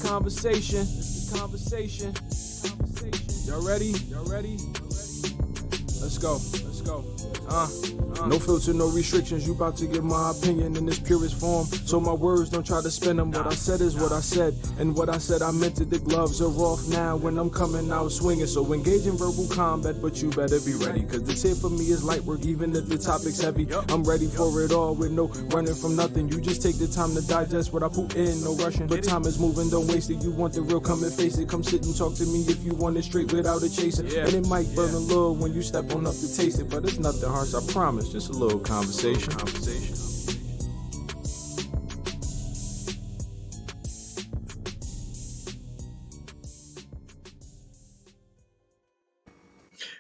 conversation. It's the conversation. Y'all ready? Let's go. No filter, no restrictions. You about to get my opinion in this purest form. So my words, don't try to spin them. What I said is what I said. And what I said, I meant it. The gloves are off now when I'm coming out swinging. So engage in verbal combat, but you better be ready. Cause this here for me is light work, even if the topic's heavy. I'm ready for it all with no running from nothing. You just take the time to digest what I put in. No rushing, but time is moving, don't waste it. You want the real, come and face it. Come sit and talk to me if you want it straight without a chaser. And it might burn a little when you step on up to taste it. But it's nothing harsh, I promise. Just a little conversation.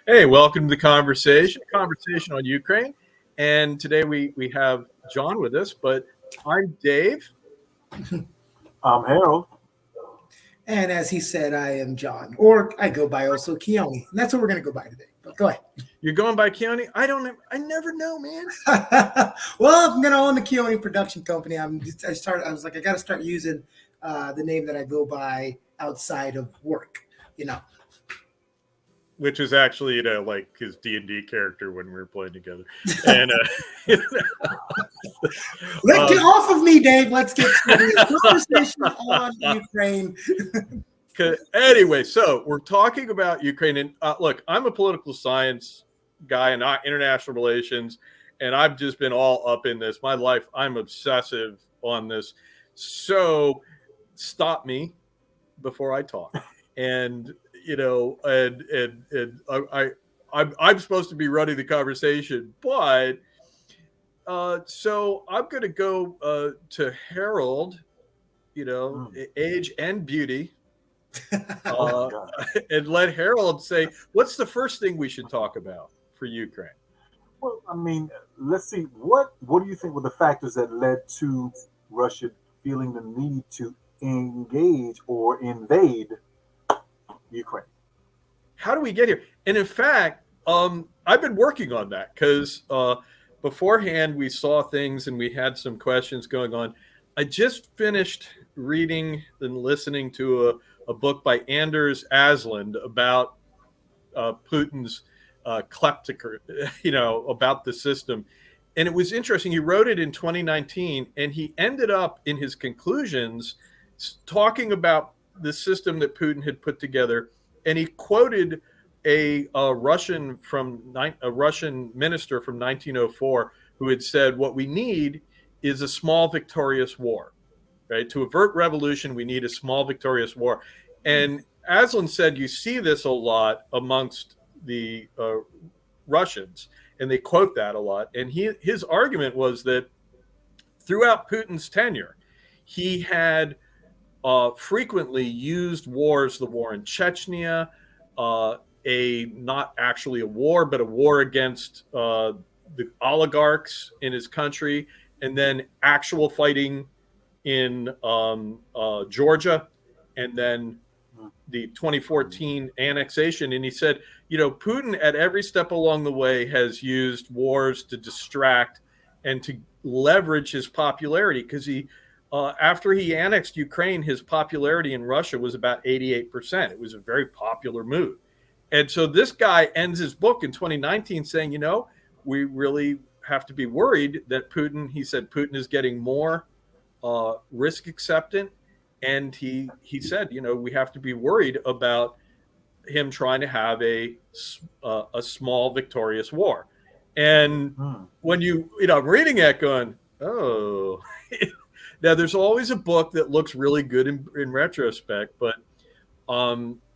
Hey, welcome to the conversation on Ukraine. And today we have John with us, but I'm Dave. I'm Harold. And as he said, I am John, or I go by also Keoni. And that's what we're going to go by today. But go ahead. You're going by Keoni? I never know, man. Well, I'm going to own the Keoni production company. I was like, I got to start using the name that I go by outside of work, Which is actually, like his D&D character when we were playing together. And let's get off of me, Dave. Let's get to conversation on Ukraine. Anyway, so we're talking about Ukraine. And look, I'm a political science guy and not international relations. And I've just been all up in this. My life, I'm obsessive on this. So stop me before I talk. And I'm supposed to be running the conversation, but so I'm going to go to Harold, age and beauty, and let Harold say, what's the first thing we should talk about for Ukraine? Well, I mean, let's see. What do you think were the factors that led to Russia feeling the need to engage or invade Ukraine? How do we get here? And in fact, I've been working on that because beforehand we saw things and we had some questions going on. I just finished reading and listening to a book by Anders Asland about Putin's kleptocracy, about the system. And it was interesting. He wrote it in 2019, and he ended up in his conclusions talking about the system that Putin had put together, and he quoted a Russian minister from 1904 who had said, "What we need is a small victorious war, right? To avert revolution, we need a small victorious war." And Aslan said, "You see this a lot amongst the Russians, and they quote that a lot." And his argument was that throughout Putin's tenure, he had frequently used wars, the war in Chechnya, not actually a war, but a war against the oligarchs in his country, and then actual fighting in Georgia, and then the 2014 annexation. And he said, Putin at every step along the way has used wars to distract and to leverage his popularity, because after he annexed Ukraine, his popularity in Russia was about 88%. It was a very popular move. And so this guy ends his book in 2019 saying, we really have to be worried that Putin is getting more risk acceptant. And he said, we have to be worried about him trying to have a small victorious war. And when I'm reading that going, oh, now there's always a book that looks really good in retrospect, but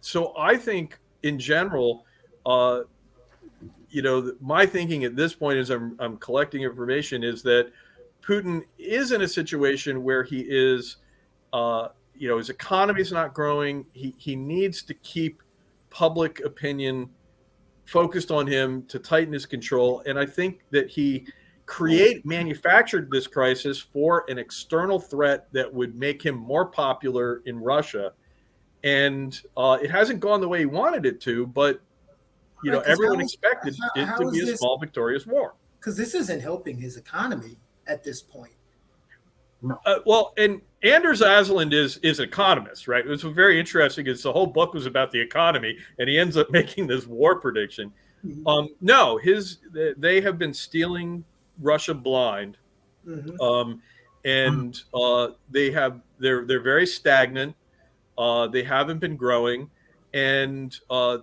so I think in general, my thinking at this point as I'm collecting information is that Putin is in a situation where he is, his economy is not growing. He needs to keep public opinion focused on him to tighten his control. And I think that he manufactured this crisis for an external threat that would make him more popular in Russia. And it hasn't gone the way he wanted it to, but everyone expected it to be a small victorious war. Because this isn't helping his economy at this point. No. Well, and Anders Asland is an economist, right? It was very interesting. It's the whole book was about the economy, and he ends up making this war prediction. Mm-hmm. No, they have been stealing Russia blind, Mm-hmm. and they're very stagnant. They haven't been growing, and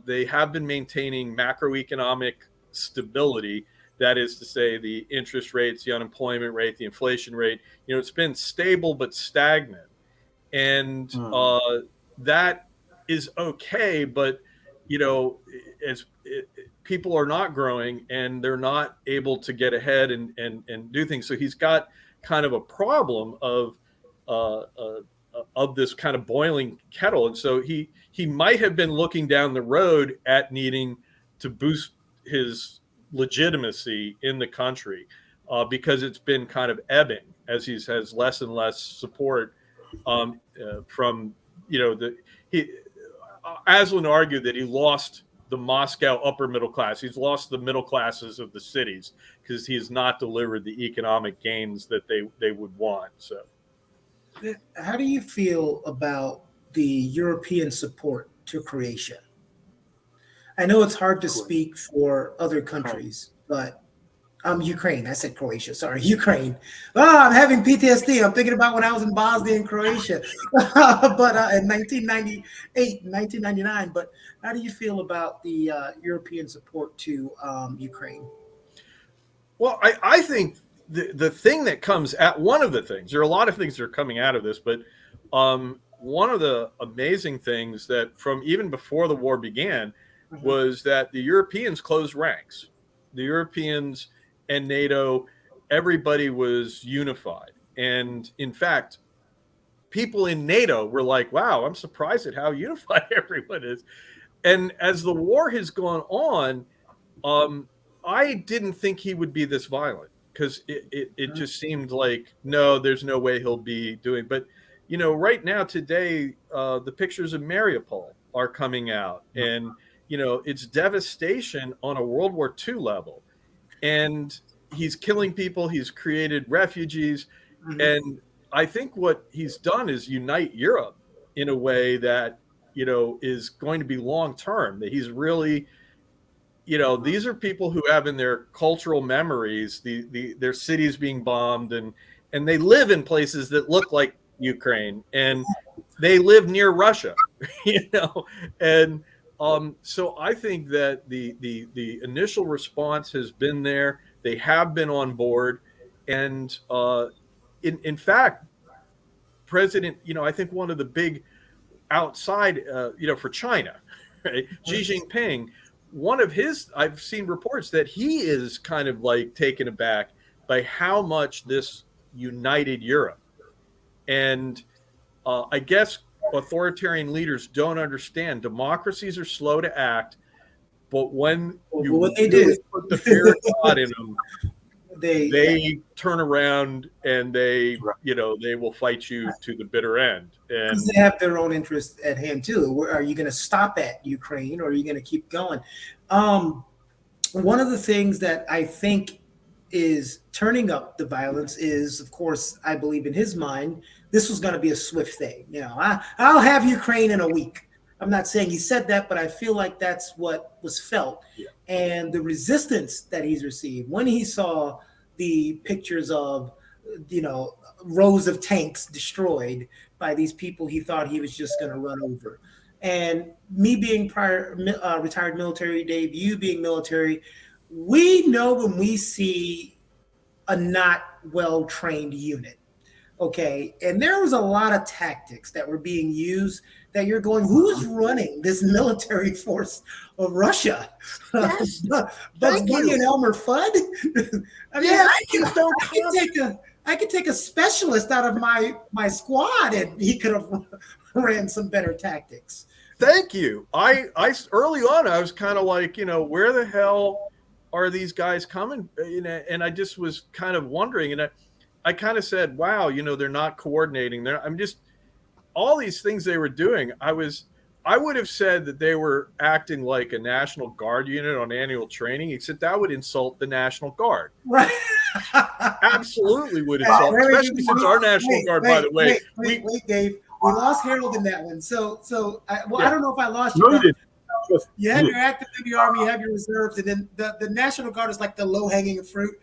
they have been maintaining macroeconomic stability. That is to say, the interest rates, the unemployment rate, the inflation rate. It's been stable but stagnant, and that is okay. But as people are not growing and they're not able to get ahead and do things, so he's got kind of a problem uh, uh, of this kind of boiling kettle. And so he might have been looking down the road at needing to boost his legitimacy in the country, because it's been kind of ebbing as he has less and less support from Aslan argued that he lost the Moscow upper middle class. He's lost the middle classes of the cities because he has not delivered the economic gains that they would want. So, how do you feel about the European support to Croatia? I know it's hard to speak for other countries, but Ukraine. I said Croatia. Sorry, Ukraine. Oh, I'm having PTSD. I'm thinking about when I was in Bosnia and Croatia, but in 1998, 1999. But how do you feel about the European support to Ukraine? Well, I think the thing that comes at one of the things, there are a lot of things that are coming out of this, but one of the amazing things that from even before the war began was that the Europeans closed ranks. The Europeans and NATO, everybody was unified. And in fact, people in NATO were like, wow, I'm surprised at how unified everyone is. And as the war has gone on, I didn't think he would be this violent, because it just seemed like, no, there's no way he'll be doing. But, right now, today, the pictures of Mariupol are coming out. And, it's devastation on a World War II level. And he's killing people. He's created refugees. And I think what he's done is unite Europe in a way that, is going to be long term. That he's really, these are people who have in their cultural memories their cities being bombed, and they live in places that look like Ukraine, and they live near Russia, and so I think that the initial response has been there. They have been on board, and in fact, President, I think one of the big outside, for China, right? Xi Jinping, one of his, I've seen reports that he is kind of like taken aback by how much this united Europe. And I guess authoritarian leaders don't understand. Democracies are slow to act, but when you put the fear of God in them, they turn around and they will fight you to the bitter end. And they have their own interests at hand too. Are you going to stop at Ukraine, or are you going to keep going? One of the things that I think is turning up the violence is, of course, I believe in his mind, this was going to be a swift thing. I'll have Ukraine in a week. I'm not saying he said that, but I feel like that's what was felt. Yeah. And the resistance that he's received when he saw the pictures of, rows of tanks destroyed by these people he thought he was just going to run over. And me being retired military, Dave, you being military, we know when we see a not well-trained unit, okay? And there was a lot of tactics that were being used that you're going, who is running this military force of Russia? Yes. Bugs Bunny and Elmer Fudd? I mean, I could take a specialist out of my squad, and he could have ran some better tactics. Thank you. I early on, I was kind of like, where the hell are these guys coming? And I just was kind of wondering, and I kind of said, wow, they're not coordinating. I'm just, all these things they were doing. I would have said that they were acting like a National Guard unit on annual training, except that would insult the National Guard. Right. Absolutely would insult, especially since our National Guard, by the way. Wait, Dave. We lost Harold in that one. I don't know if I lost you. No, you didn't. You have your active duty army, you have your reserves, and then the National Guard is like the low-hanging fruit.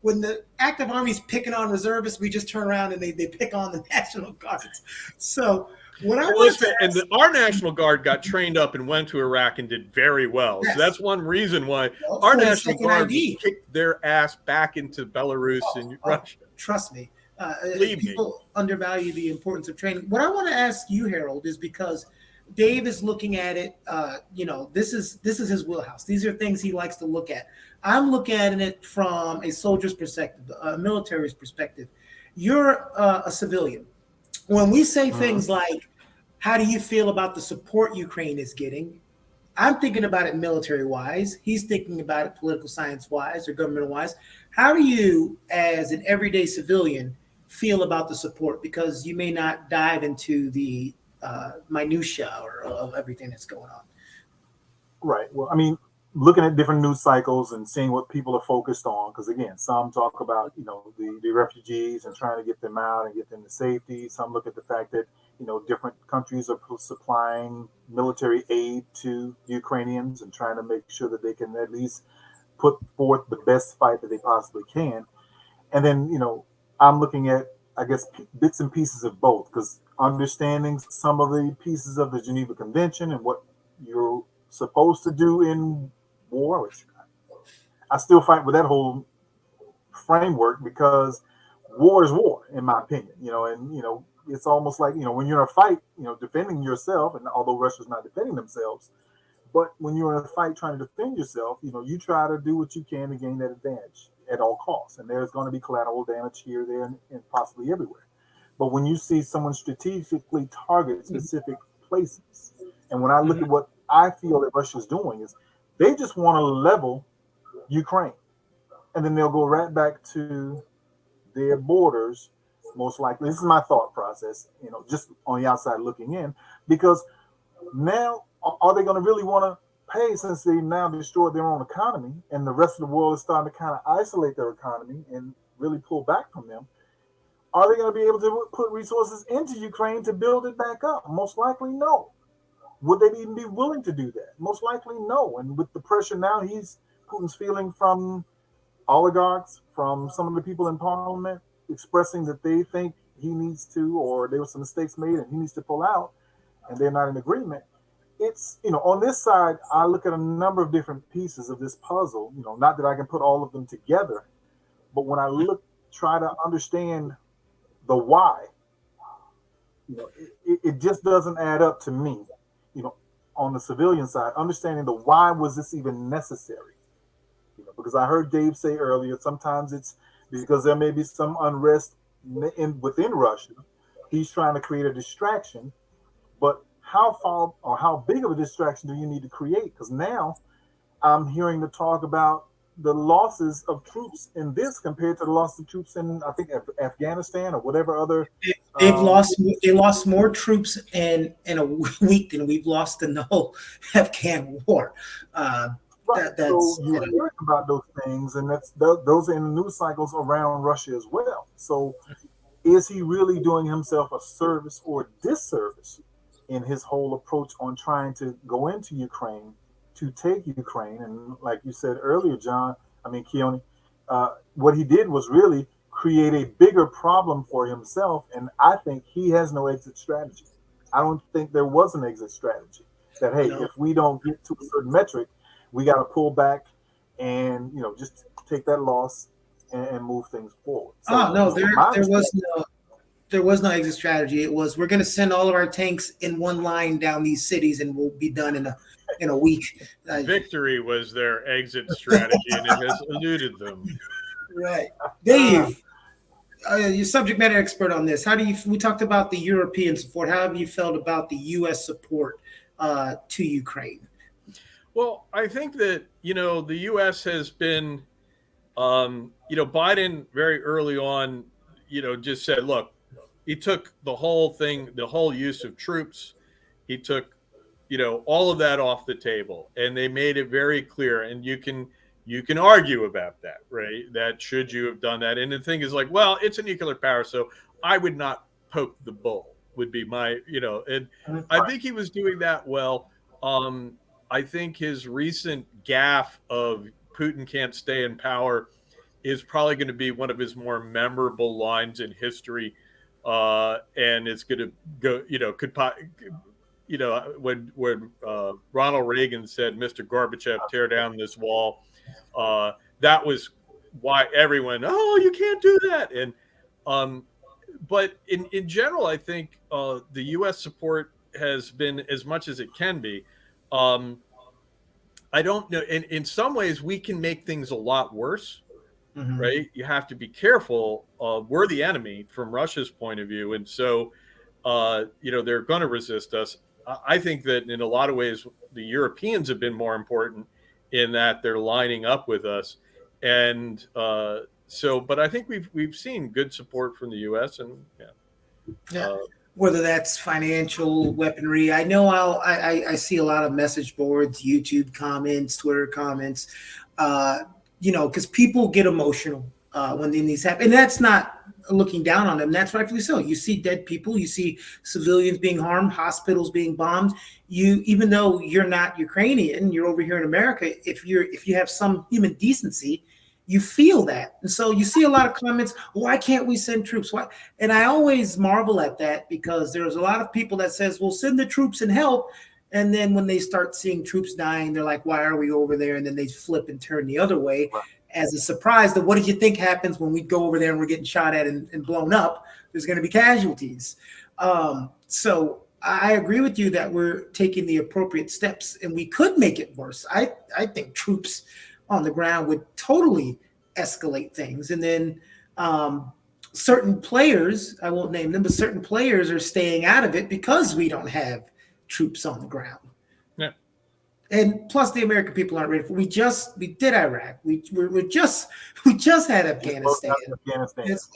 When the active army's picking on reservists, we just turn around and they pick on the National Guards. So what I listen, our National Guard got trained up and went to Iraq and did very well. Yes. So that's one reason why our National Guard kicked their ass back into Belarus and Russia. Trust me. People undervalue the importance of training. What I want to ask you, Harold, is because Dave is looking at it. This is his wheelhouse. These are things he likes to look at. I'm looking at it from a soldier's perspective, a military's perspective. You're a civilian. When we say things like, "How do you feel about the support Ukraine is getting?" I'm thinking about it military-wise. He's thinking about it political science-wise or government-wise. How do you, as an everyday civilian, feel about the support? Because you may not dive into the minutia of everything that's going on. Right. Well, I mean, looking at different news cycles and seeing what people are focused on, because again, some talk about, the refugees and trying to get them out and get them to safety. Some look at the fact that, different countries are supplying military aid to Ukrainians and trying to make sure that they can at least put forth the best fight that they possibly can. And then, I'm looking at, I guess, bits and pieces of both, because understanding some of the pieces of the Geneva Convention and what you're supposed to do in war, which I still fight with that whole framework, because war is war, in my opinion, and, it's almost like, when you're in a fight, defending yourself, and although Russia's not defending themselves, but when you're in a fight trying to defend yourself, you try to do what you can to gain that advantage at all costs. And there's going to be collateral damage here, there, and possibly everywhere. But when you see someone strategically target specific places, and when I look at what I feel that Russia's doing, is they just want to level Ukraine. And then they'll go right back to their borders, most likely. This is my thought process, just on the outside looking in, because now, are they going to really want to pay, since they now destroyed their own economy and the rest of the world is starting to kind of isolate their economy and really pull back from them? Are they going to be able to put resources into Ukraine to build it back up? Most likely, no. Would they even be willing to do that? Most likely, no. And with the pressure now Putin's feeling from oligarchs, from some of the people in parliament, expressing that they think he needs to, or there were some mistakes made and he needs to pull out, and they're not in agreement. It's, on this side, I look at a number of different pieces of this puzzle, not that I can put all of them together, but when I try to understand the why, it just doesn't add up to me, on the civilian side, understanding the why was this even necessary? Because I heard Dave say earlier, sometimes it's because there may be some unrest within Russia. He's trying to create a distraction, but how far or how big of a distraction do you need to create? Because now I'm hearing the talk about the losses of troops in this compared to the loss of troops in, I think, Afghanistan or whatever other. They lost more troops in a week than we've lost in the whole Afghan war. Right. So you're hearing about those things, and those are in the news cycles around Russia as well. So is he really doing himself a service or disservice in his whole approach on trying to go into Ukraine, to take Ukraine? And like you said earlier, Keoni, what he did was really create a bigger problem for himself. And I think he has no exit strategy. I don't think there was an exit strategy that, hey, if we don't get to a certain metric, we got to pull back and, just take that loss and move things forward. So, there was no exit strategy. It was, we're going to send all of our tanks in one line down these cities and we'll be done in a week. Victory was their exit strategy, and it has eluded them. Right. Dave, you're subject matter expert on this. We talked about the European support. How have you felt about the U.S. support to Ukraine? Well, I think that, the U.S. has been, Biden very early on, just said, look, he took the whole thing, the whole use of troops. He took, all of that off the table, and they made it very clear. And you you can argue about that, right? That should you have done that? And the thing is like, well, it's a nuclear power, so I would not poke the bull, would be my, and I think he was doing that well. I think his recent gaffe of Putin can't stay in power is probably going to be one of his more memorable lines in history. And it's going to go, when Ronald Reagan said, "Mr. Gorbachev, tear down this wall," that was why everyone, oh, you can't do that. And but in general, I think the U.S. support has been as much as it can be. I don't know. In some ways, we can make things a lot worse, right? You have to be careful. We're the enemy from Russia's point of view. And so, they're going to resist us. I think that in a lot of ways, the Europeans have been more important in that they're lining up with us. And but I think we've seen good support from the U.S. and whether that's financial weaponry. I know I see a lot of message boards, YouTube comments, Twitter comments, because people get emotional when these happen. And that's not looking down on them. That's rightfully so. You see dead people, you see civilians being harmed, hospitals being bombed. Even though you're not Ukrainian, you're over here in America, if you have some human decency, you feel that. And so you see a lot of comments, why can't we send troops? Why? And I always marvel at that, because there's a lot of people that says, well, send the troops and help. And then when they start seeing troops dying, they're like, why are we over there? And then they flip and turn the other way as a surprise. That what did you think happens when we go over there and we're getting shot at and blown up? There's going to be casualties. So I agree with you that we're taking the appropriate steps, and we could make it worse. I think troops on the ground would totally escalate things. And then certain players, I won't name them, but certain players are staying out of it because we don't have troops on the ground. Yeah. And plus the American people aren't ready for, we did Iraq. We just had Afghanistan.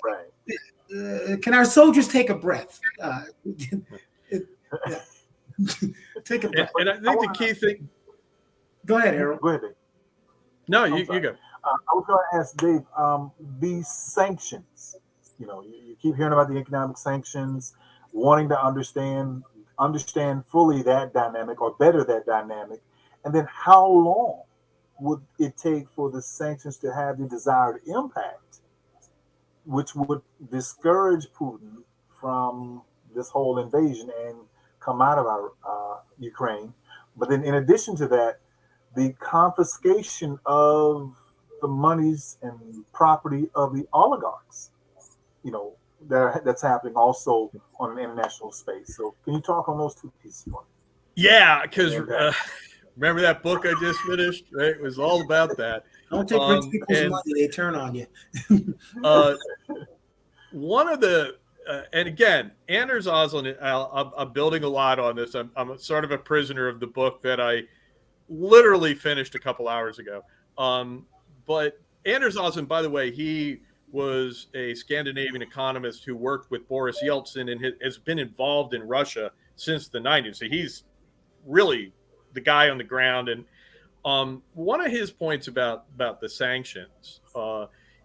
Right. Can our soldiers take a breath? Take a breath. And I think the key thing. Go ahead, Harold. Go ahead, Dave. No, you go. I was going to ask Dave, these sanctions, you keep hearing about the economic sanctions, wanting to understand fully that dynamic, or better that dynamic. And then how long would it take for the sanctions to have the desired impact, which would discourage Putin from this whole invasion and come out of our Ukraine? But then in addition to that, the confiscation of the monies and property of the oligarchs, that's happening also on an international space. So can you talk on those two pieces for me? Yeah, because remember that book I just finished, right? It was all about that. Don't take rich people's money, they turn on you. One of the, and again, Anders Osland, I'm building a lot on this. I'm sort of a prisoner of the book that I literally finished a couple hours ago. But Anders Osland, by the way, he was a Scandinavian economist who worked with Boris Yeltsin and has been involved in Russia since the 90s. So he's really the guy on the ground. And one of his points about the sanctions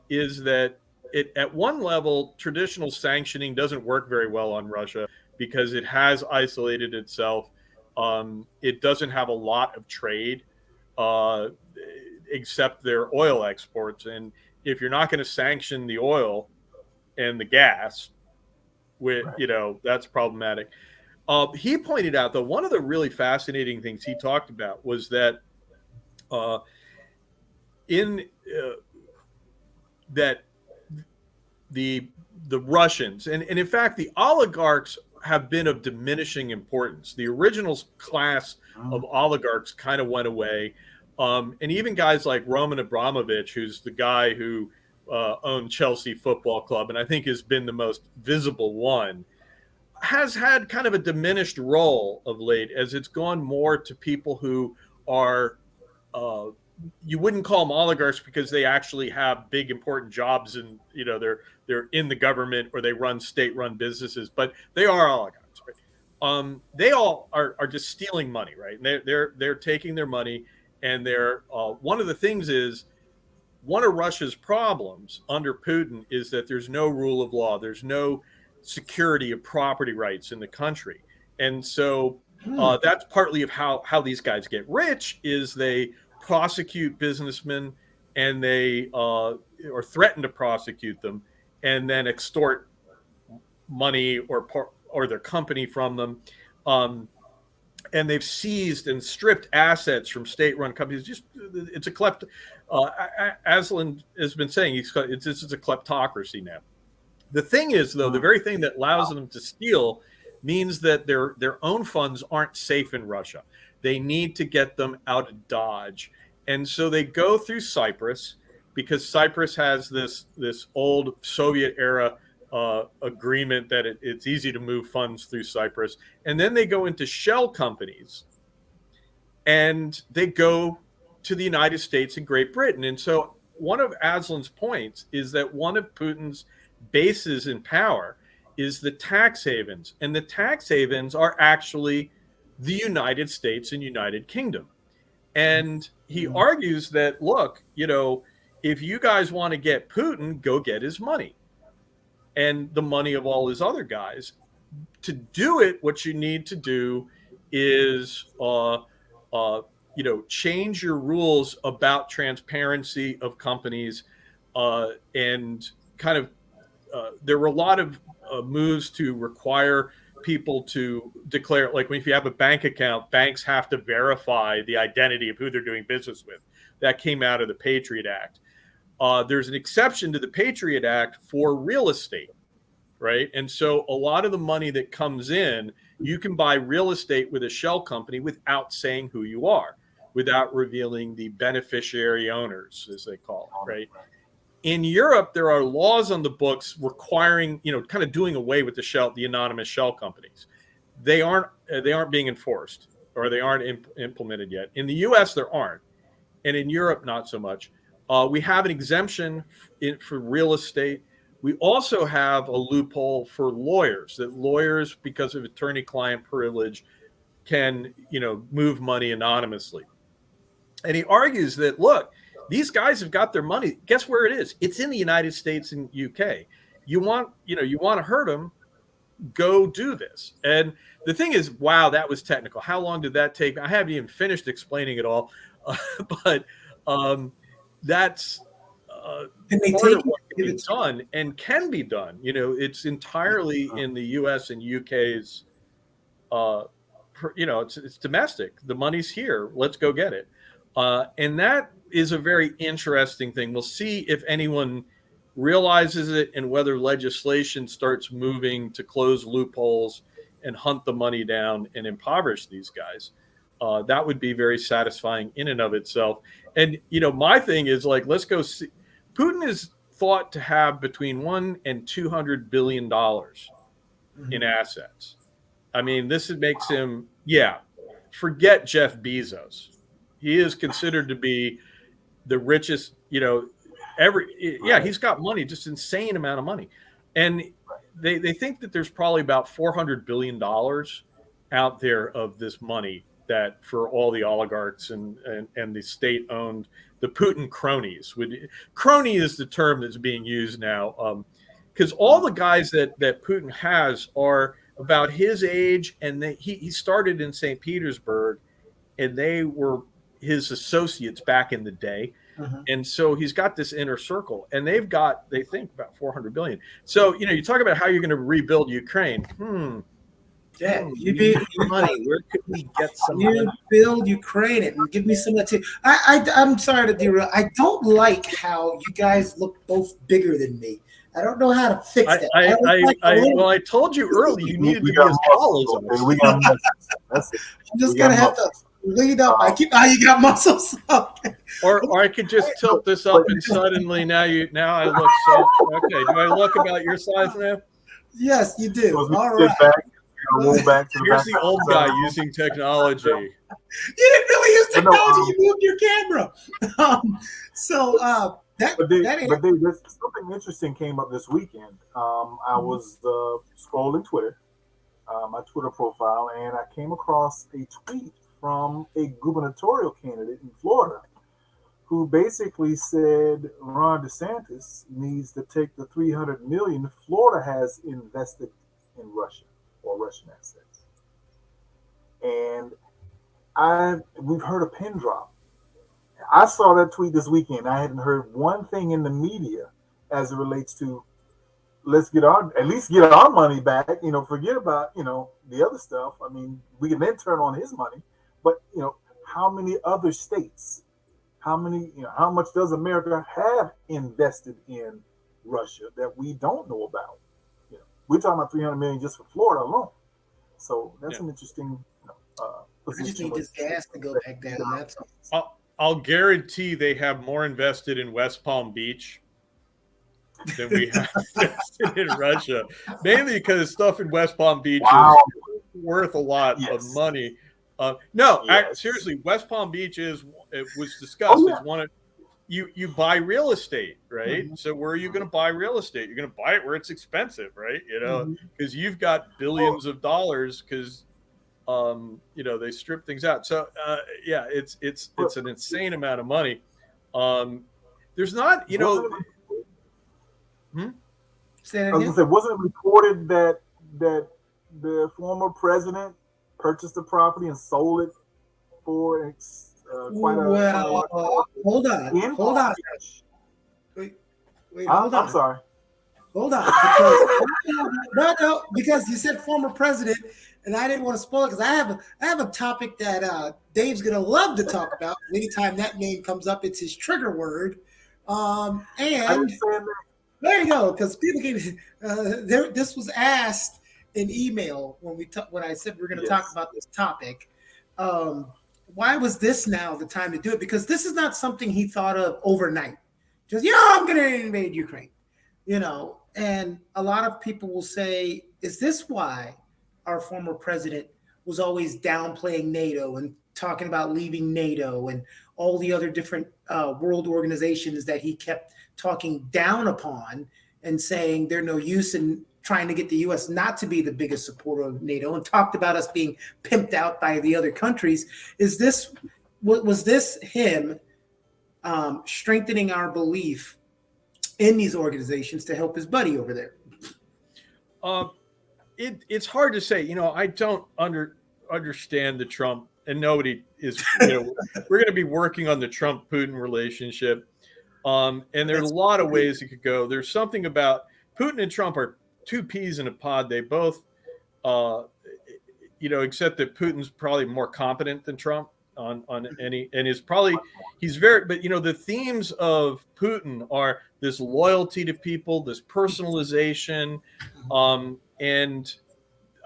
is that at one level, traditional sanctioning doesn't work very well on Russia because it has isolated itself. It doesn't have a lot of trade except their oil exports. And if you're not going to sanction the oil and the gas, that's problematic. He pointed out that one of the really fascinating things he talked about was that that the Russians and in fact the oligarchs have been of diminishing importance. The original class of oligarchs kind of went away. And even guys like Roman Abramovich, who's the guy who owned Chelsea Football Club, and I think has been the most visible one, has had kind of a diminished role of late as it's gone more to people who are, you wouldn't call them oligarchs because they actually have big important jobs and they're in the government or they run state-run businesses, but they are oligarchs. Right? They all are just stealing money, right? And they're taking their money. And they're one of the things is one of Russia's problems under Putin is that there's no rule of law. There's no security of property rights in the country. And so that's partly of how these guys get rich is they prosecute businessmen and they or threaten to prosecute them and then extort money or their company from them. And they've seized and stripped assets from state-run companies. It's a Aslan has been saying this is a kleptocracy now. The thing is, though, the very thing that allows them to steal means that their own funds aren't safe in Russia. They need to get them out of Dodge. And so they go through Cyprus because Cyprus has this old Soviet-era agreement that it's easy to move funds through Cyprus. And then they go into shell companies and they go to the United States and Great Britain. And so one of Aslan's points is that one of Putin's bases in power is the tax havens. And the tax havens are actually the United States and United Kingdom. And he argues that, look, if you guys want to get Putin, go get his money and the money of all his other guys. To do it, what you need to do is, change your rules about transparency of companies, and kind of. There were a lot of moves to require people to declare, like if you have a bank account, banks have to verify the identity of who they're doing business with. That came out of the Patriot Act. There's an exception to the Patriot Act for real estate, right? And so a lot of the money that comes in, you can buy real estate with a shell company without saying who you are, without revealing the beneficiary owners, as they call it, right? In Europe, there are laws on the books requiring, kind of doing away with the anonymous shell companies. They aren't being enforced, or they aren't implemented yet. In the U.S., there aren't, and in Europe, not so much. We have an exemption for real estate. We also have a loophole for lawyers, that lawyers, because of attorney-client privilege, can, move money anonymously. And he argues that, look, these guys have got their money. Guess where it is? It's in the United States and UK. You want to hurt them, go do this. And the thing is, wow, that was technical. How long did that take? I haven't even finished explaining it all, but that's part of what can be done and can be done. It's entirely in the U.S. and UK's. It's domestic. The money's here. Let's go get it. And that is a very interesting thing. We'll see if anyone realizes it and whether legislation starts moving to close loopholes and hunt the money down and impoverish these guys. That would be very satisfying in and of itself. And, my thing is let's go see. Putin is thought to have between $1 and $200 billion in assets. I mean, this makes him, forget Jeff Bezos. He is considered to be the richest, he's got money, just insane amount of money. And they think that there's probably about $400 billion out there of this money that for all the oligarchs and the state-owned, the Putin cronies. Crony is the term that's being used now, because all the guys that Putin has are about his age, and he started in St. Petersburg, and they were his associates back in the day. And so he's got this inner circle, and they think about 400 billion. So, you talk about how you're going to rebuild Ukraine. You money. Where could we get some money? Build Ukraine and give me some of that too. I'm sorry to derail. I don't like how you guys look both bigger than me. I don't know how to fix that. I told you earlier you needed to be as tall as us. We got muscles. I'm just going to have to lead up. You got muscles. Okay. Or I could just tilt this up and suddenly now I look so okay. Do I look about your size now? Yes, you do. All right. Here's the old guy using technology. You didn't really use technology. You moved your camera. There's something interesting came up this weekend. I was scrolling Twitter, my Twitter profile, and I came across a tweet from a gubernatorial candidate in Florida who basically said Ron DeSantis needs to take the $300 million Florida has invested in Russia or Russian assets. And we've heard a pin drop. I saw that tweet this weekend. I hadn't heard one thing in the media as it relates to let's at least get our money back. Forget about the other stuff. I mean, we can then turn on his money, but how many other states? How much does America have invested in Russia that we don't know about? We're talking about $300 million just for Florida alone. So that's an interesting I just need this gas to go back down. That's all. I'll guarantee they have more invested in West Palm Beach than we have invested in Russia, mainly because stuff in West Palm Beach is worth a lot of money. Seriously, West Palm Beach it was discussed as one of you buy real estate, right? Mm-hmm. So where are you going to buy real estate? You're going to buy it where it's expensive, right? Because you've got billions of dollars because they strip things out. So it's an insane amount of money. There's not, Say that again? Wasn't it reported that the former president purchased the property and sold it for quite a hold on. Wait, hold on. I'm sorry. Hold on. Because you said former president, and I didn't want to spoil it because I have a topic that Dave's gonna love to talk about. Anytime that name comes up, it's his trigger word. And there you go, because people can. This was asked in email when I said we're going to talk about this topic. Why was this now the time to do it? Because this is not something he thought of overnight. Just I'm going to invade Ukraine, And a lot of people will say, "Is this why our former president was always downplaying NATO and talking about leaving NATO and all the other different world organizations that he kept talking down upon and saying they're no use in trying to get the U.S. not to be the biggest supporter of NATO and talked about us being pimped out by the other countries? Was this him strengthening our belief in these organizations to help his buddy over there? It's hard to say. I don't understand the Trump, and nobody is. We're going to be working on the Trump-Putin relationship, and there's a lot of ways it could go. There's something about Putin and Trump are two peas in a pod. They both, except that Putin's probably more competent than Trump on any, and he's very. But the themes of Putin are this loyalty to people, this personalization, and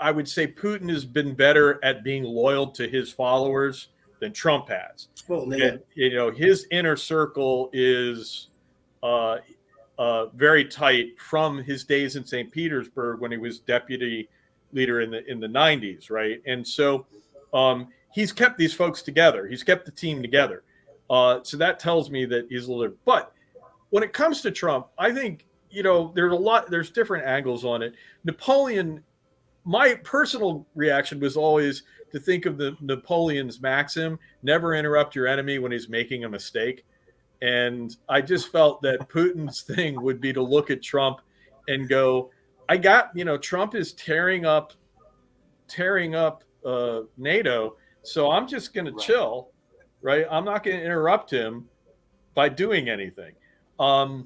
I would say Putin has been better at being loyal to his followers than Trump has. Well, yeah. And, his inner circle is very tight from his days in St. Petersburg when he was deputy leader in the 90s, right? And so he's kept these folks together. He's kept the team together. So that tells me that he's a little. But when it comes to Trump, I think there's different angles on it. Napoleon. My personal reaction was always to think of the Napoleon's maxim: never interrupt your enemy when he's making a mistake. And I just felt that Putin's thing would be to look at Trump and go, Trump is tearing up NATO. So I'm just going to chill, right? I'm not going to interrupt him by doing anything. And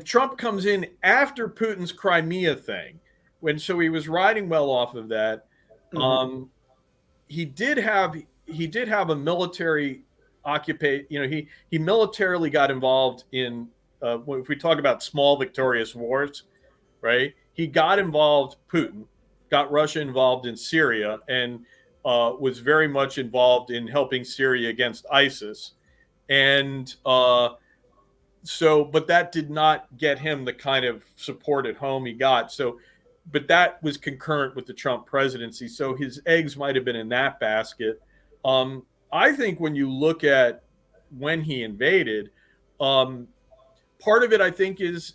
Trump comes in after Putin's Crimea thing. So he was riding well off of that. Mm-hmm. He did have a military occupation. He militarily got involved in if we talk about small victorious wars, right? He got involved. Putin got Russia involved in Syria and was very much involved in helping Syria against ISIS, and but that did not get him the kind of support at home he got. But that was concurrent with the Trump presidency. So his eggs might have been in that basket. I think when you look at when he invaded, part of it, I think, is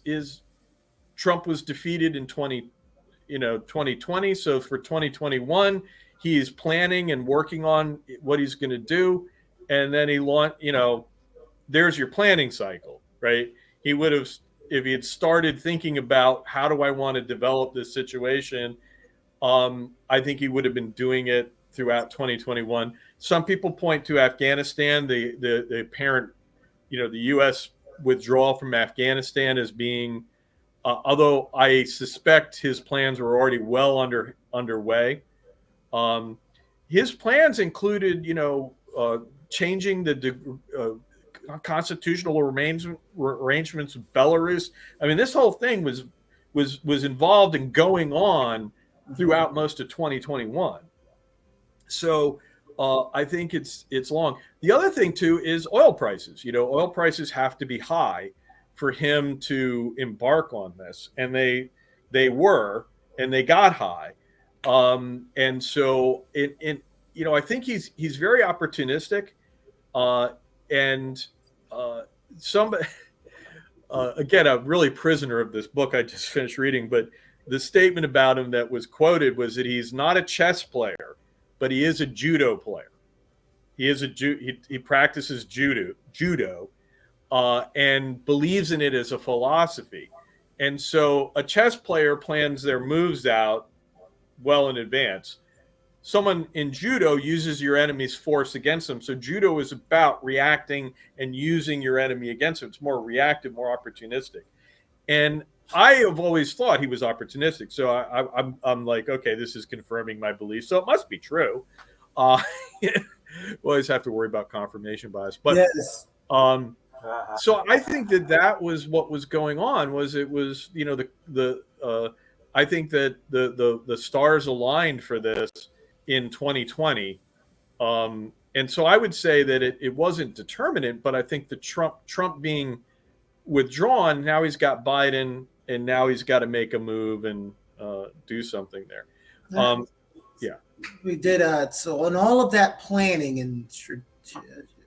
Trump was defeated in 2020. So for 2021, he's planning and working on what he's going to do. And then he launched, there's your planning cycle, right? He would have, if he had started thinking about how do I want to develop this situation, I think he would have been doing it throughout 2021. Some people point to Afghanistan, the apparent, the U.S. withdrawal from Afghanistan as being, although I suspect his plans were already well underway. His plans included, changing the constitutional arrangements of Belarus. I mean, this whole thing was involved in going on throughout most of 2021. So I think it's long. The other thing too is oil prices. Oil prices have to be high for him to embark on this, and they were, and they got high. And so I think he's very opportunistic, and again, I'm really prisoner of this book I just finished reading, but the statement about him that was quoted was that he's not a chess player, but he is a judo player. He practices judo, and believes in it as a philosophy. And so a chess player plans their moves out well in advance. Someone in judo uses your enemy's force against them. So judo is about reacting and using your enemy against them. It's more reactive, more opportunistic. And I have always thought he was opportunistic. So I'm like, okay, this is confirming my belief. So it must be true. We always have to worry about confirmation bias. But yes. So I think that was what was going on. I think that the stars aligned for this in 2020. And so I would say that it wasn't determinate, but I think the Trump being withdrawn, now he's got Biden, and now he's got to make a move and do something there. Yeah. We did. So on all of that planning and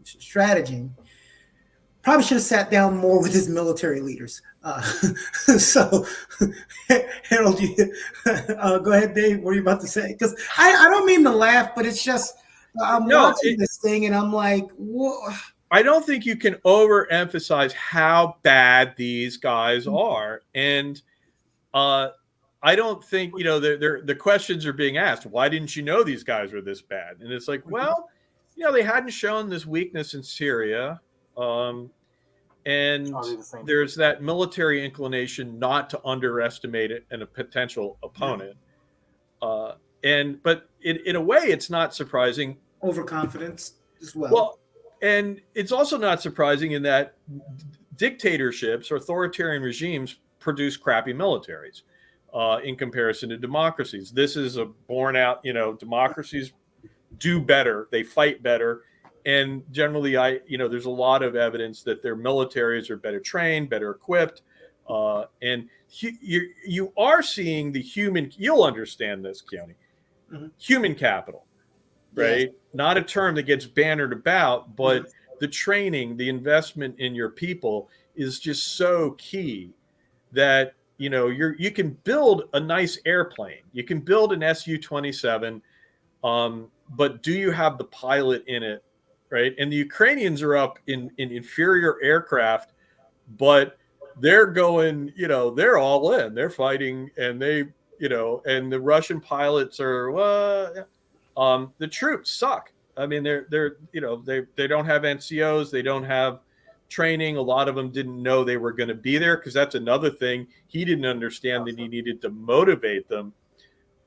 strategy, probably should have sat down more with his military leaders. So, Harold, go ahead, Dave. What are you about to say? Because I don't mean to laugh, but it's just watching this thing, and I'm like, whoa. I don't think you can overemphasize how bad these guys are, and I don't think the questions are being asked. Why didn't you know these guys were this bad? And it's like, well, they hadn't shown this weakness in Syria. And there's that military inclination not to underestimate it and a potential opponent. But in a way, it's not surprising. Overconfidence as well. Well, and it's also not surprising in that dictatorships or authoritarian regimes produce crappy militaries in comparison to democracies. This is a born out, democracies do better. They fight better. And generally, there's a lot of evidence that their militaries are better trained, better equipped. And you are seeing the human, you'll understand this, Keoni, human capital, right? Yes. Not a term that gets bannered about, but the training, the investment in your people is just so key that, you can build a nice airplane. You can build an Su-27, but do you have the pilot in it? Right. And the Ukrainians are up in inferior aircraft, but they're going, they're all in, they're fighting, and and the Russian pilots are, the troops suck. I mean, they don't have NCOs. They don't have training. A lot of them didn't know they were going to be there, because that's another thing. He didn't understand that he needed to motivate them.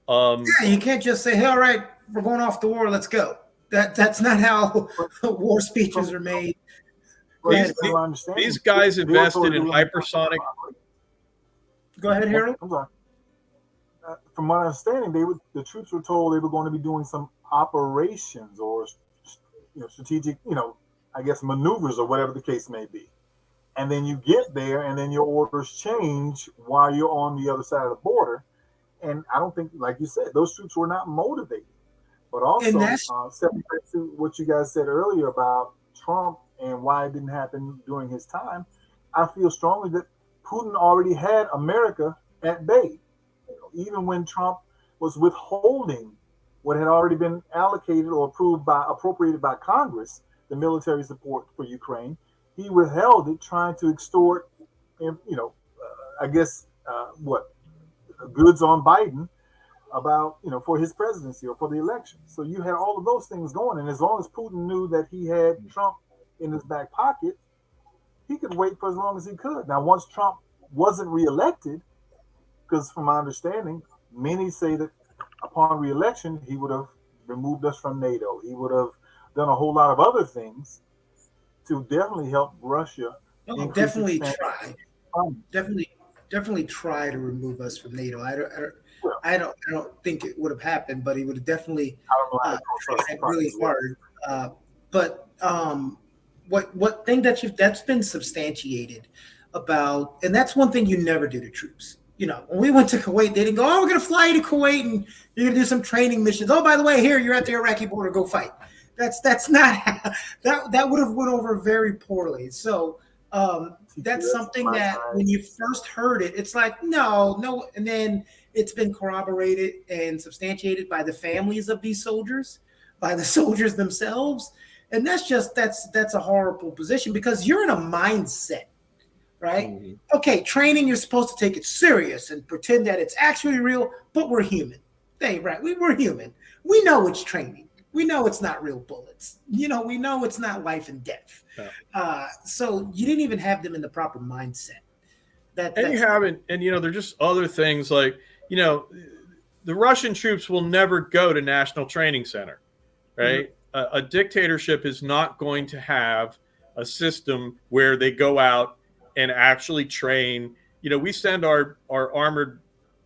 You can't just say, hey, all right, we're going off to war. Let's go. That's not how war speeches are made. These guys invested in hypersonic. Go ahead, Harold. From my understanding, the troops were told they were going to be doing some operations or strategic, I guess maneuvers or whatever the case may be. And then you get there, and then your orders change while you're on the other side of the border. And I don't think, like you said, those troops were not motivated. But also, stepping back to what you guys said earlier about Trump and why it didn't happen during his time, I feel strongly that Putin already had America at bay. Even when Trump was withholding what had already been allocated or appropriated by Congress, the military support for Ukraine, he withheld it, trying to extort, I guess what goods on Biden about for his presidency or for the election. So you had all of those things going, and as long as Putin knew that he had Trump in his back pocket, he could wait for as long as he could. Now, once Trump wasn't reelected, because from my understanding, many say that upon reelection he would have removed us from NATO. He would have done a whole lot of other things to definitely help Russia. Definitely try. Definitely try to remove us from NATO. I don't think it would have happened, but he would have definitely tried really hard. But what thing that's been substantiated about, and that's one thing you never do to troops. When we went to Kuwait, they didn't go, "Oh, we're going to fly you to Kuwait and you're going to do some training missions. Oh, by the way, here you're at the Iraqi border, go fight." That's not that would have went over very poorly. So that's something that when you first heard it, it's like no, and then it's been corroborated and substantiated by the families of these soldiers, by the soldiers themselves, and that's a horrible position because you're in a mindset. Right? Mm-hmm. Okay, training, you're supposed to take it serious and pretend that it's actually real, but we're human. Right? We're human. We know it's training. We know it's not real bullets. We know it's not life and death. Yeah. So you didn't even have them in the proper mindset. And you haven't, and there are just other things like, the Russian troops will never go to National Training Center, right? Mm-hmm. A dictatorship is not going to have a system where they go out and actually train. We send our armored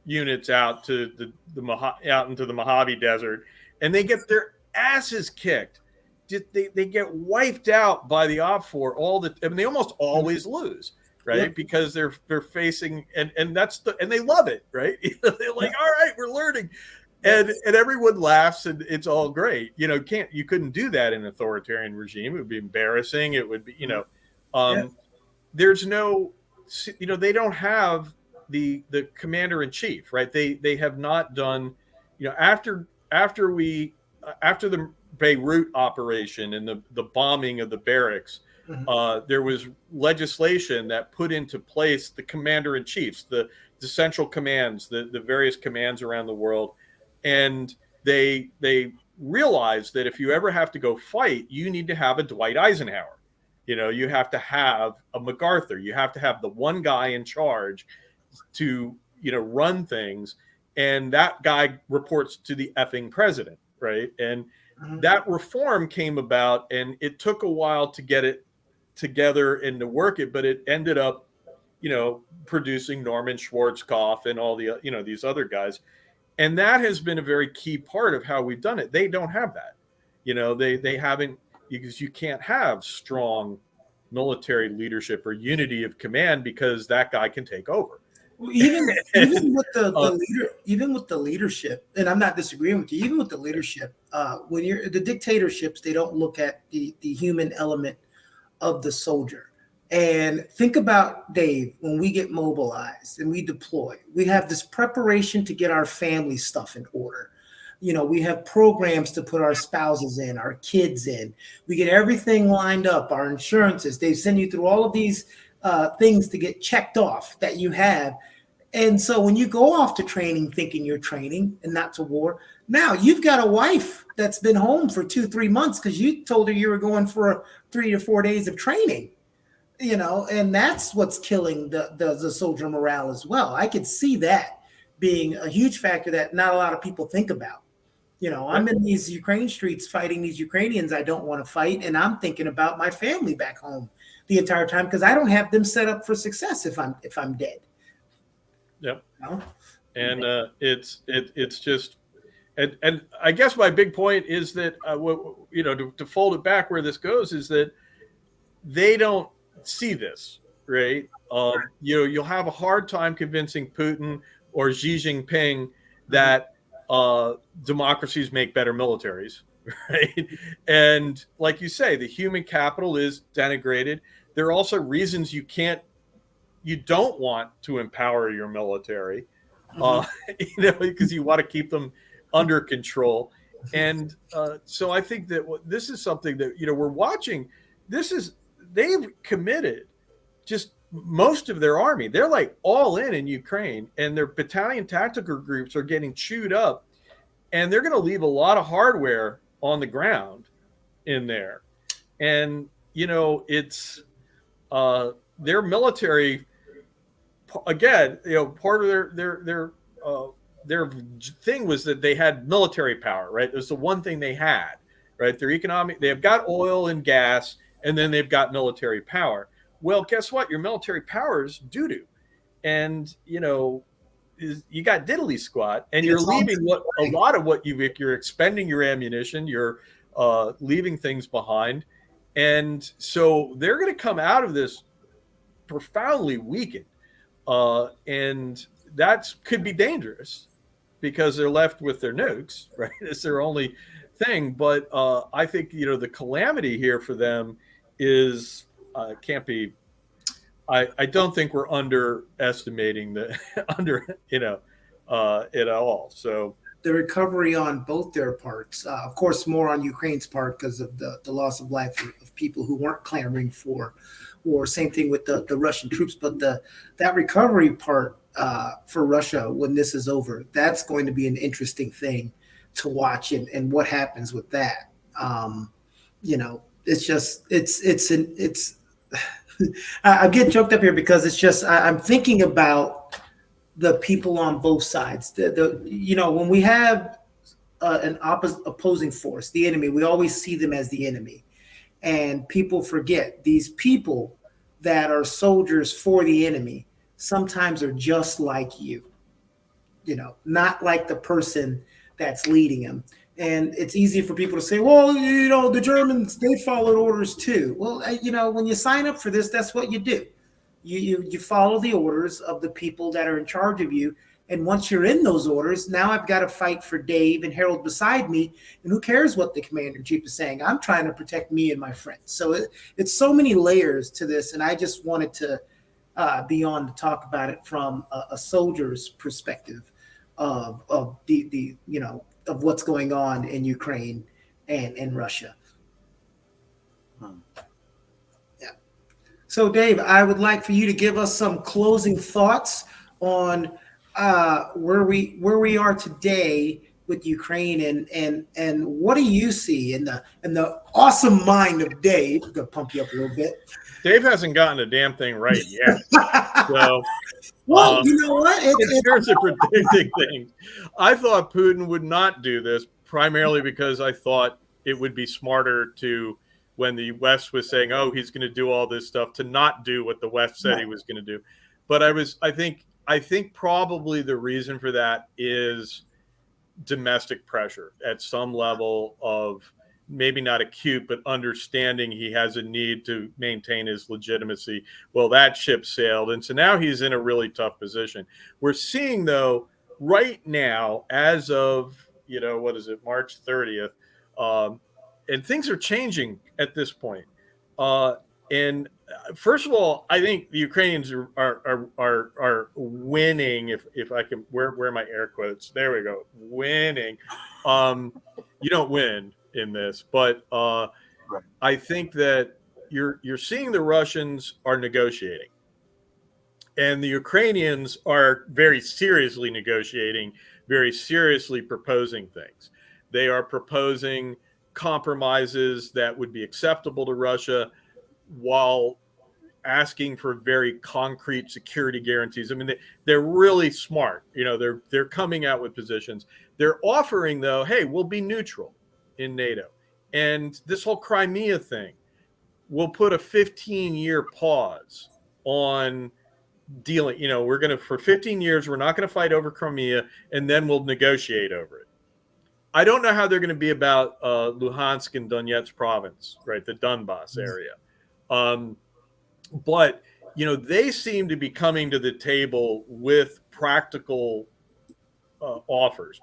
units out to out into the Mojave Desert, and they get their asses kicked. They get wiped out by the OPFOR they almost always lose, right? Yeah. Because they're facing and they love it, right? They're like, all right, we're learning. And everyone laughs and it's all great. You couldn't do that in an authoritarian regime. It would be embarrassing. It would be, there's no, they don't have the commander in chief, right? They have not done, after the Beirut operation and the bombing of the barracks, mm-hmm. There was legislation that put into place the commander in chiefs, the central commands, the various commands around the world, and they realized that if you ever have to go fight, you need to have a Dwight Eisenhower. You have to have a MacArthur. You have to have the one guy in charge to, run things. And that guy reports to the effing president, right? And that reform came about, and it took a while to get it together and to work it, but it ended up, producing Norman Schwarzkopf and all the, these other guys. And that has been a very key part of how we've done it. They don't have that. They haven't, because you can't have strong military leadership or unity of command because that guy can take over. Even with the leadership, and I'm not disagreeing with you, even with the leadership, when you're the dictatorships, they don't look at the human element of the soldier. And think about, Dave, when we get mobilized and we deploy, we have this preparation to get our family stuff in order. We have programs to put our spouses in, our kids in. We get everything lined up, our insurances. They send you through all of these things to get checked off that you have. And so when you go off to training thinking you're training and not to war, now you've got a wife that's been home for 2-3 months because you told her you were going for 3 to 4 days of training, and that's what's killing the soldier morale as well. I could see that being a huge factor that not a lot of people think about. I'm in these Ukraine streets fighting these Ukrainians I don't want to fight, and I'm thinking about my family back home the entire time because I don't have them set up for success if I'm dead. Yep. And it's just, and I guess my big point is that to fold it back where this goes is that they don't see this, right? You'll have a hard time convincing Putin or Xi Jinping that democracies make better militaries, right? And like you say, the human capital is denigrated. There are also reasons you don't want to empower your military, because you want to keep them under control. And so I think that this is something that we're watching. This is they've committed just most of their army. They're like all in Ukraine, and their battalion tactical groups are getting chewed up, and they're going to leave a lot of hardware on the ground in there. And, you know, it's their military, again, you know, part of their thing was that they had military power, right? It was the one thing they had, right? Their economic, they've got oil and gas, and then they've got military power. Well, guess what? Your military power is doo-doo. And, you know, you got diddly squat, and you're leaving a lot of what you're expending your ammunition, you're leaving things behind. And so they're going to come out of this profoundly weakened. And that could be dangerous because they're left with their nukes, right? It's their only thing. But I think, you know, the calamity here for them is can't be. I don't think we're underestimating it at all. So the recovery on both their parts, of course, more on Ukraine's part because of the loss of life of people who weren't clamoring for war. Same thing with the Russian troops, but that recovery part for Russia when this is over, that's going to be an interesting thing to watch and what happens with that. You know, it's just it's. I get choked up here because it's just I'm thinking about the people on both sides. You know, when we have an opposing force, the enemy, we always see them as the enemy, and people forget these people that are soldiers for the enemy sometimes are just like you. You know, not like the person that's leading them. And it's easy for people to say, well, you know, the Germans, they followed orders too. Well, you know, when you sign up for this, that's what you do. You follow the orders of the people that are in charge of you. And once you're in those orders, now I've got to fight for Dave and Harold beside me. And who cares what the commander in chief is saying? I'm trying to protect me and my friends. So it's so many layers to this. And I just wanted to be on to talk about it from a soldier's perspective of the you know, of what's going on in Ukraine and Russia. Yeah. So Dave, I would like for you to give us some closing thoughts on where we are today with Ukraine and what do you see in the awesome mind of Dave? I'm gonna pump you up a little bit. Dave hasn't gotten a damn thing right yet. So well, you know what? Here's a predicting thing. I thought Putin would not do this primarily because I thought it would be smarter to, when the West was saying, oh, he's going to do all this stuff, to not do what the West said he was going to do. But I think probably the reason for that is domestic pressure at some level of maybe not acute, but understanding he has a need to maintain his legitimacy. Well, that ship sailed. And so now he's in a really tough position. We're seeing, though, right now, as of, you know, what is it, March 30th, and things are changing at this point. And first of all, I think the Ukrainians are winning. If I can, where are my air quotes? There we go. Winning. You don't win in this, but right. I think that you're seeing the Russians are negotiating, and the Ukrainians are very seriously negotiating, very seriously proposing things. They are proposing compromises that would be acceptable to Russia while asking for very concrete security guarantees. I mean, they're really smart. You know, they're coming out with positions. They're offering, though, hey, we'll be neutral in NATO. And this whole Crimea thing, we'll put a 15-year pause on dealing. You know, we're going to, for 15 years, we're not going to fight over Crimea, and then we'll negotiate over it. I don't know how they're going to be about Luhansk and Donetsk province, right, the Donbass area. But, you know, they seem to be coming to the table with practical offers.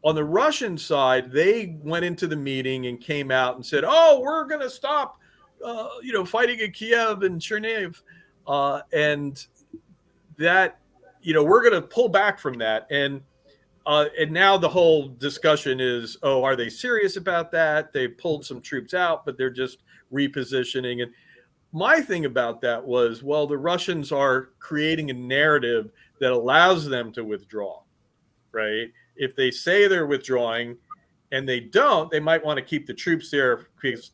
On the Russian side, they went into the meeting and came out and said, oh, we're going to stop, fighting in Kiev and Chernihiv. And that, you know, we're going to pull back from that. And now the whole discussion is, oh, are they serious about that? They pulled some troops out, but they're just repositioning. And my thing about that was, well, the Russians are creating a narrative that allows them to withdraw, right? If they say they're withdrawing and they don't, they might want to keep the troops there because,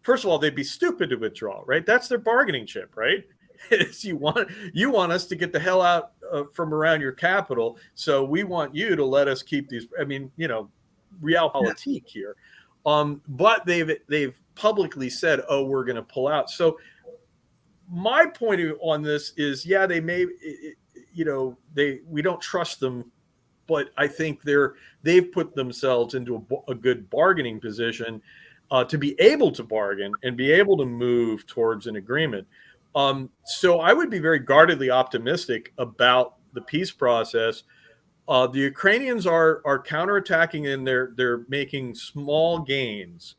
first of all, they'd be stupid to withdraw, right? That's their bargaining chip, right? Is you want us to get the hell out from around your capital, so we want you to let us keep these. I mean, realpolitik here. But they've publicly said, oh, we're going to pull out. So my point on this is, yeah, they may, we don't trust them, but I think they've put themselves into a good bargaining position to be able to bargain and be able to move towards an agreement. So I would be very guardedly optimistic about the peace process. The Ukrainians are counterattacking and they're making small gains.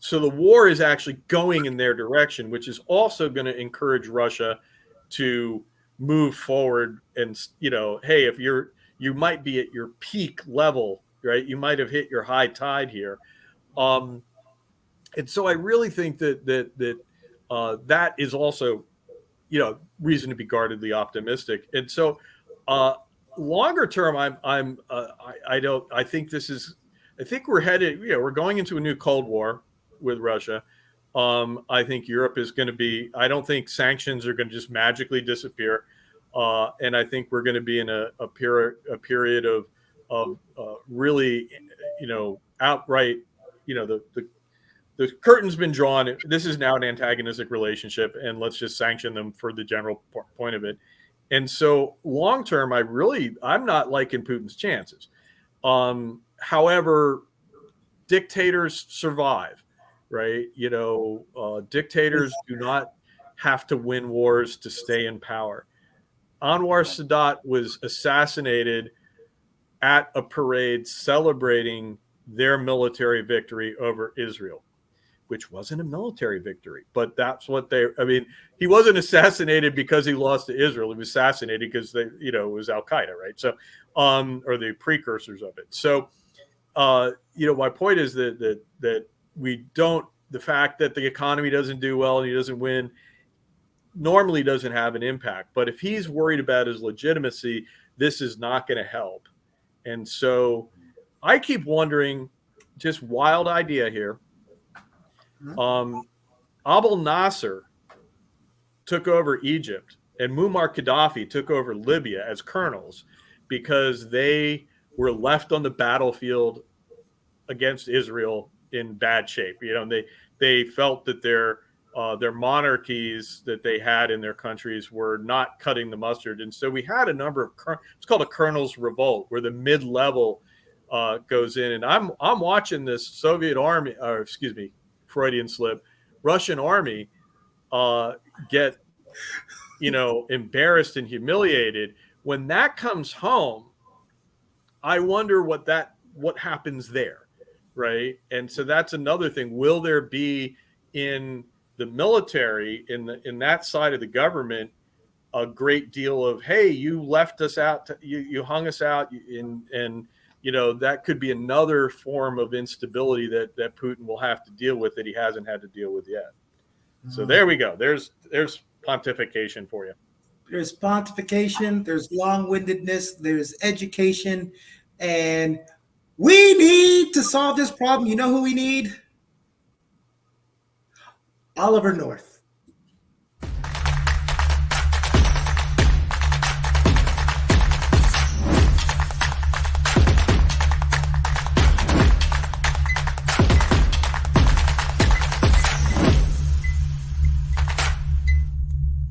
So the war is actually going in their direction, which is also going to encourage Russia to move forward. And, hey, if you might be at your peak level, right? You might have hit your high tide here. And so I really think that that is also, reason to be guardedly optimistic. And so, longer term, I think we're headed, we're going into a new Cold War with Russia. I think Europe is going to be, I don't think sanctions are going to just magically disappear. And I think we're going to be in a period of really, outright, the curtain's been drawn. This is now an antagonistic relationship, and let's just sanction them for the general point of it. And so long term, I'm not liking Putin's chances. However, dictators survive, right? Dictators do not have to win wars to stay in power. Anwar Sadat was assassinated at a parade celebrating their military victory over Israel, which wasn't a military victory, but that's what he wasn't assassinated because he lost to Israel. He was assassinated because it was Al Qaeda, right? So, or the precursors of it. So, my point is that the fact that the economy doesn't do well and he doesn't win normally doesn't have an impact. But if he's worried about his legitimacy, this is not going to help. And so I keep wondering, just wild idea here. Abdel Nasser took over Egypt and Muammar Gaddafi took over Libya as colonels because they were left on the battlefield against Israel in bad shape. They felt that their monarchies that they had in their countries were not cutting the mustard. And so we had a number of, it's called a colonel's revolt, where the mid-level goes in. And I'm watching this Soviet army, or excuse me, Freudian slip, Russian army get, embarrassed and humiliated. When that comes home, I wonder what happens there, right? And so that's another thing. Will there be in the military, in that side of the government, a great deal of, hey, you left us out, you hung us out, and that could be another form of instability that Putin will have to deal with that he hasn't had to deal with yet. So there we go. There's pontification for you. There's pontification, there's long-windedness, there's education, and we need to solve this problem. You know who we need? Oliver North.